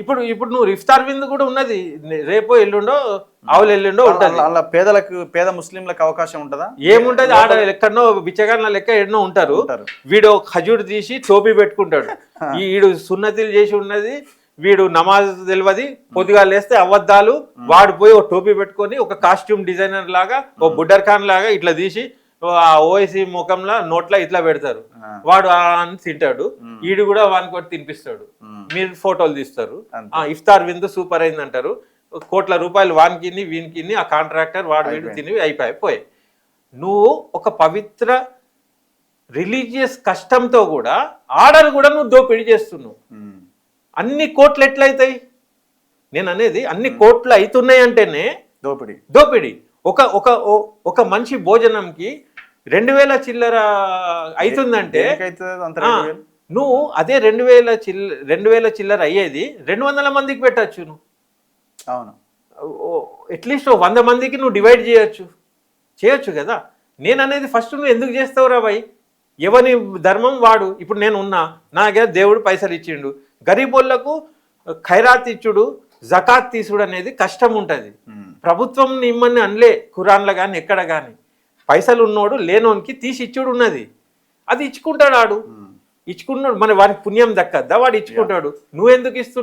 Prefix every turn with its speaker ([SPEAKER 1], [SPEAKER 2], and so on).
[SPEAKER 1] ఇప్పుడు ఇప్పుడు నువ్వు ఇఫ్తార్ విందు కూడా ఉన్నది, రేపో ఎల్లుండో ఆవులు ఎల్లుండో ఉంటుంది.
[SPEAKER 2] అలా పేద ముస్లింలకు అవకాశం ఉంటుందా?
[SPEAKER 1] ఏముంటది, ఆడ ఎక్కడనో బిచ్చగాళ్ళ లెక్క ఎన్నో ఉంటారు. వీడు ఖజూర్ తీసి టోపీ పెట్టుకుంటాడు, వీడు సున్నతిలు చేసి ఉన్నది, వీడు నమాజ్ తెలియదు, పొద్దుగా లేస్తే అబద్ధాలు, వాడు పోయి ఒక టోపీ పెట్టుకొని ఒక కాస్ట్యూమ్ డిజైనర్ లాగా ఓ బుడ్డర్ ఖాన్ లాగా ఇట్లా తీసి ఆ ఓవైసీ ముఖంలో నోట్ల ఇట్లా పెడతారు, వాడు అని తింటాడు, వీడు కూడా వానికి ఒకటి తినిపిస్తాడు, మీరు ఫోటోలు తీస్తారు, ఇఫ్తార్ విందు సూపర్ అయింది అంటారు, కోట్ల రూపాయలు వానికి వీనికి ఆ కాంట్రాక్టర్ వాడు వీడు తిని అయిపోయి. నువ్వు ఒక పవిత్ర రిలీజియస్ కష్టంతో కూడా ఆర్డర్ కూడా నువ్వు దోపిడీ చేస్తున్నావు. అన్ని కోట్లు ఎట్లయితాయి? నేను అనేది అన్ని కోట్లు అవుతున్నాయి అంటేనే దోపిడీ. ఒక మనిషి భోజనంకి 2000 చిల్లర అవుతుందంటే నువ్వు అదే 2000 చిల్లర అయ్యేది 200 మందికి పెట్టచ్చు. నువ్వు
[SPEAKER 2] అవును,
[SPEAKER 1] అట్లీస్ట్ 100 మందికి నువ్వు డివైడ్ చేయొచ్చు కదా. నేను అనేది ఫస్ట్ నువ్వు ఎందుకు చేస్తావురా భయ్? ఎవని ధర్మం వాడు. ఇప్పుడు నేను ఉన్నా, నాకే దేవుడు పైసలు ఇచ్చిండు, గరీబోళ్లకు ఖైరాత్ ఇచ్చుడు, జకాత్ తీసుడు అనేది కష్టం ఉంటుంది. ప్రభుత్వం ఇమ్మని అనలే ఖురాన్లో కానీ ఎక్కడ కానీ. పైసలు ఉన్నోడు లేనోనికి తీసి ఇచ్చుడు ఉన్నది, అది ఇచ్చుకుంటాడు. ఇచ్చుకున్నాడు, మన వాడికి పుణ్యం దక్కద్దా? వాడు ఇచ్చుకుంటాడు. నువ్వెందుకు ఇస్తున్నావు?